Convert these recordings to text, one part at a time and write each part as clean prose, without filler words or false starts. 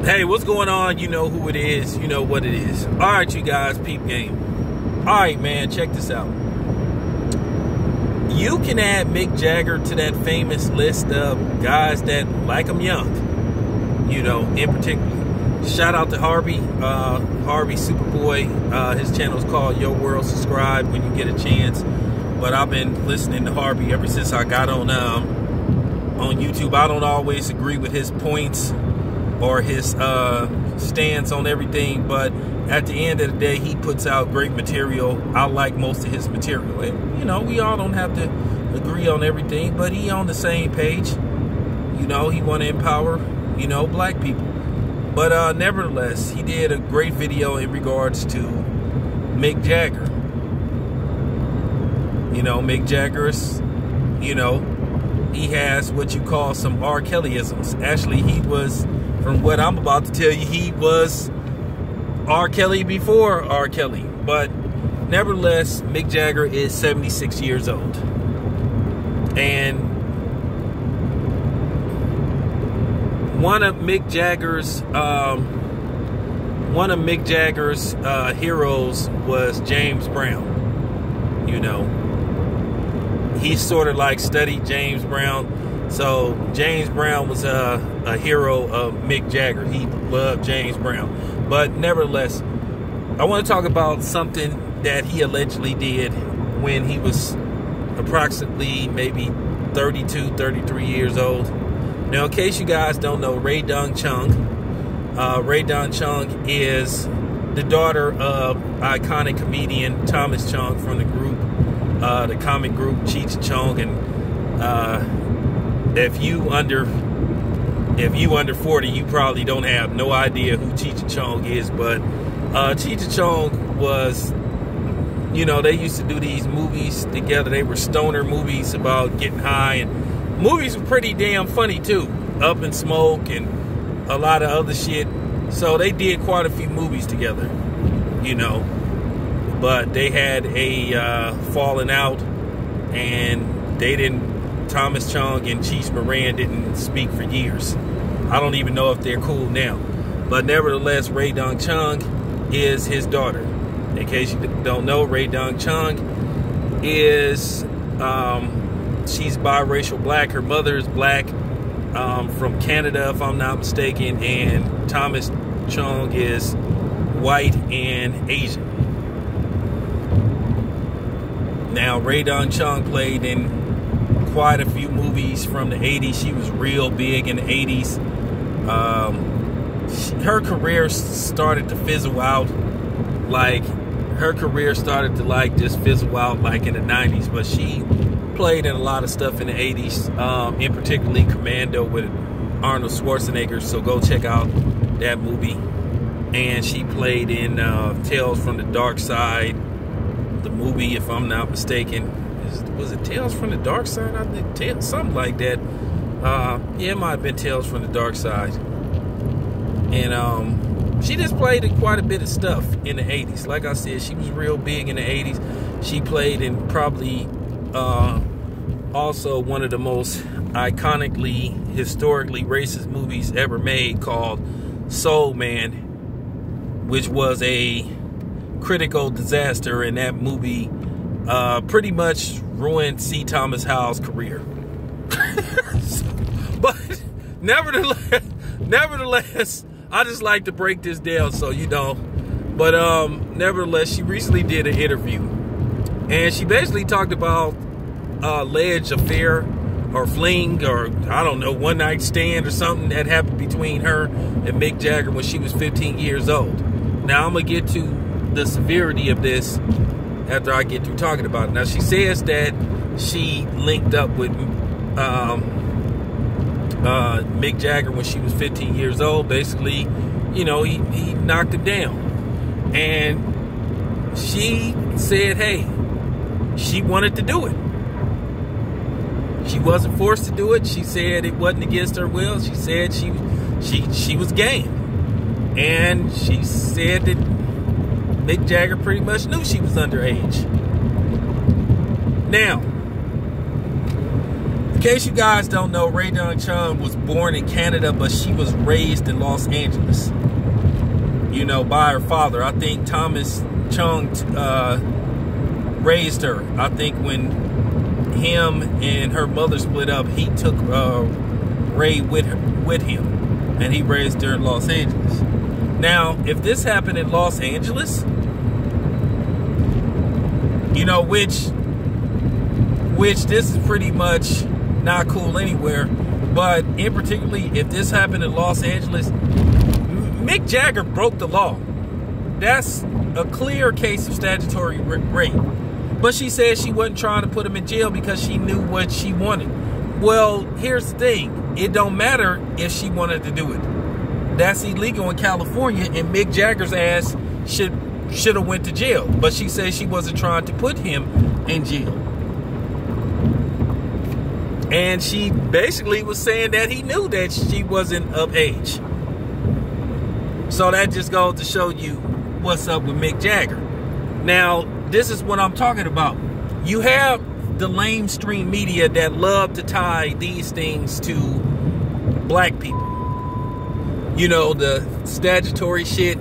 Hey, what's going on? You know who it is. You know what it is. All right, you guys, peep game. All right, man, check this out. You can add Mick Jagger to that famous list of guys that like him young. You know, in particular. Shout out to Harvey. Harvey Superboy. His channel is called Your World. Subscribe when you get a chance. But I've been listening to Harvey ever since I got on YouTube. I don't always agree with his points or his stance on everything, but at the end of the day, he puts out great material. I like most of his material. And, you know, we all don't have to agree on everything, but he on the same page. You know, he want to empower, you know, black people. But nevertheless, he did a great video in regards to Mick Jagger. You know, Mick Jagger's, you know, he has what you call some R. Kellyisms. Actually, he was, from what I'm about to tell you, he was R. Kelly before R. Kelly. But nevertheless, Mick Jagger is 76 years old. And one of Mick Jagger's heroes was James Brown. You know, he sort of like studied James Brown. So James Brown was a hero of Mick Jagger. He loved James Brown. But nevertheless, I want to talk about something that he allegedly did when he was approximately maybe 32, 33 years old. Now, in case you guys don't know, Rae Dawn Chong is the daughter of iconic comedian Thomas Chong from the group, the comic group Cheech and Chong. And if you under 40, you probably don't have no idea who Cheech and Chong is. But Cheech and Chong was, you know, they used to do these movies together. They were stoner movies about getting high, and movies were pretty damn funny too. Up in Smoke and a lot of other shit. So they did quite a few movies together, you know. But they had a falling out, and they didn't. Thomas Chong and Cheech Moran didn't speak for years. I don't even know if they're cool now. But nevertheless, Rae Dawn Chong is his daughter. In case you don't know, Rae Dawn Chong is she's biracial black. Her mother is black, from Canada, if I'm not mistaken, and Thomas Chong is white and Asian. Now, Rae Dawn Chong played in quite a few movies from the 80s. She was real big in the 80s. Her career started to fizzle out. Like, her career started to like just fizzle out like in the 90s. But she played in a lot of stuff in the 80s, in particularly Commando with Arnold Schwarzenegger. So go check out that movie. And she played in Tales from the Dark Side, the movie, if I'm not mistaken. Was it Tales from the Dark Side? I think something like that. Yeah, it might have been Tales from the Dark Side. And she just played in quite a bit of stuff in the 80s. Like I said, she was real big in the 80s. She played in probably also one of the most iconically, historically racist movies ever made, called Soul Man, which was a critical disaster. In that movie, pretty much ruined C. Thomas Howell's career. But nevertheless, I just like to break this down so you know. But nevertheless, she recently did an interview, and she basically talked about alleged affair or fling, or I don't know, one night stand or something that happened between her and Mick Jagger when she was 15 years old. Now I'm gonna get to the severity of this after I get through talking about it. Now, she says that she linked up with Mick Jagger when she was 15 years old. Basically, you know, he knocked him down. And she said, hey, she wanted to do it. She wasn't forced to do it. She said it wasn't against her will. She said she was game. And she said that Mick Jagger pretty much knew she was underage. Now, In case you guys don't know, Rae Dawn Chong was born in Canada, but she was raised in Los Angeles, you know, by her father. I think Thomas Chong raised her. I think when him and her mother split up, he took Rae with him, and he raised her in Los Angeles. Now, if this happened in Los Angeles, you know, which this is pretty much not cool anywhere, but in particularly if this happened in Los Angeles, Mick Jagger broke the law. That's a clear case of statutory rape. But she said she wasn't trying to put him in jail because she knew what she wanted. Well, here's the thing. It don't matter if she wanted to do it. That's illegal in California, and Mick Jagger's ass should have went to jail. But she said she wasn't trying to put him in jail. And she basically was saying that he knew that she wasn't of age. So that just goes to show you what's up with Mick Jagger. Now, this is what I'm talking about. You have the lamestream media that love to tie these things to black people. You know, the statutory shit,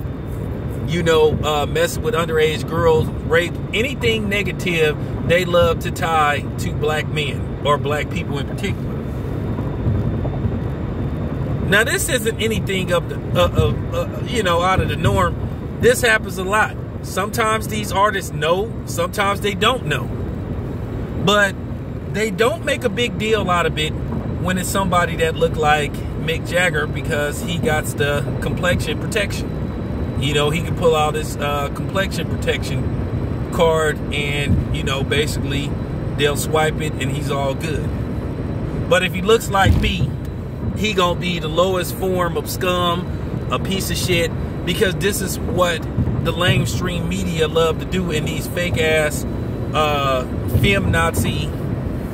you know, messing with underage girls, rape, anything negative, they love to tie to black men or black people in particular. Now, this isn't anything you know, out of the norm. This happens a lot. Sometimes these artists know, sometimes they don't know. But they don't make a big deal out of it when it's somebody that look like Mick Jagger, because he got the complexion protection. You know, he can pull out his complexion protection card and, you know, basically they'll swipe it and he's all good. But if he looks like me, he gonna be the lowest form of scum, a piece of shit, because this is what the lamestream media love to do in these fake ass feminazi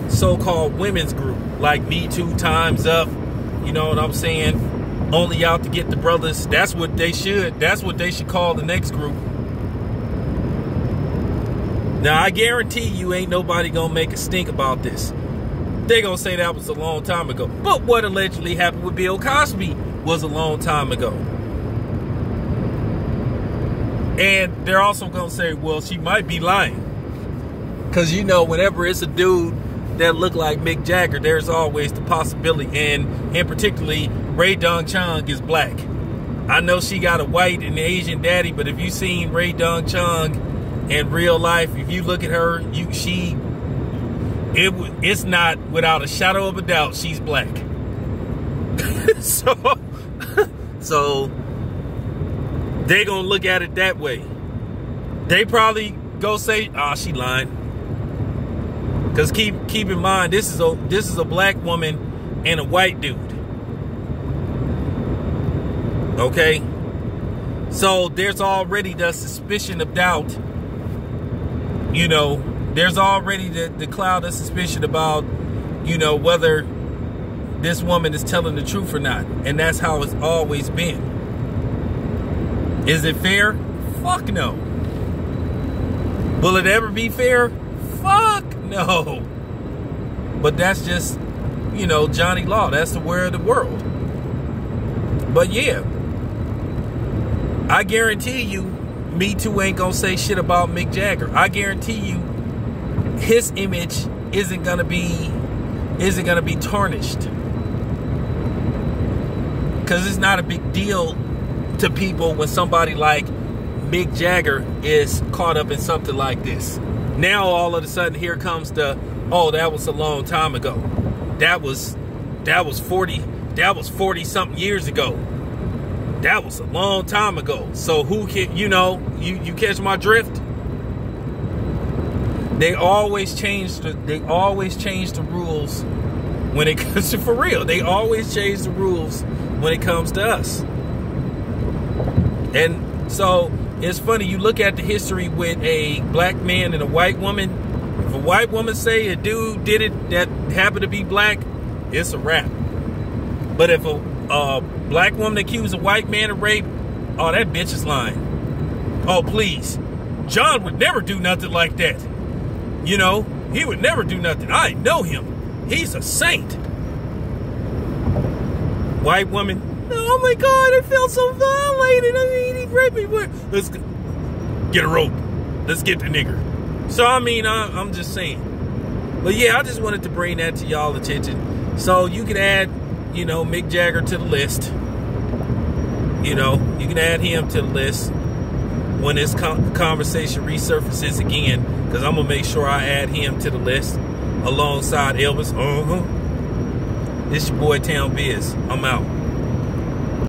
so-called women's group like Me Too, Time's Up, you know what I'm saying, only out to get the brothers. That's what they should call the next group. Now, I guarantee you ain't nobody gonna make a stink about this. They gonna say that was a long time ago. But what allegedly happened with Bill Cosby was a long time ago. And they're also gonna say, well, she might be lying. Because, you know, whenever it's a dude that look like Mick Jagger, there's always the possibility. And particularly, Rae Dawn Chong is black. I know she got a white and Asian daddy, but if you seen Rae Dawn Chong in real life, if you look at her, it's not without a shadow of a doubt she's black. so they gonna look at it that way. They probably go say, "Ah, she lying." Because keep in mind, this is a black woman and a white dude. Okay, so there's already the suspicion of doubt. You know, there's already the cloud of suspicion about, you know, whether this woman is telling the truth or not. And that's how it's always been. Is it fair? Fuck no. Will it ever be fair? Fuck no. But that's just, you know, Johnny Law. That's the way of the world. But yeah, I guarantee you, Me Too ain't gonna say shit about Mick Jagger. I guarantee you, his image isn't gonna be tarnished, because it's not a big deal to people when somebody like Mick Jagger is caught up in something like this. Now all of a sudden here comes the, oh, that was a long time ago. That was 40 something years ago. That was a long time ago. So who can, you know, you catch my drift? They always change the rules when it comes to, for real. They always change the rules when it comes to us. And so it's funny, you look at the history with a black man and a white woman. If a white woman say a dude did it that happened to be black, it's a wrap. But if a black woman accused a white man of rape, oh, that bitch is lying. Oh, please. John would never do nothing like that. You know, he would never do nothing. I know him. He's a saint. White woman, oh my God, I felt so violated. I mean, he raped me. Let's get a rope. Let's get the nigger. So, I mean, I'm just saying. But yeah, I just wanted to bring that to y'all attention. So you can add, you know, Mick Jagger to the list. You know, you can add him to the list when this conversation resurfaces again, because I'm going to make sure I add him to the list alongside Elvis. This your boy Town Biz. I'm out.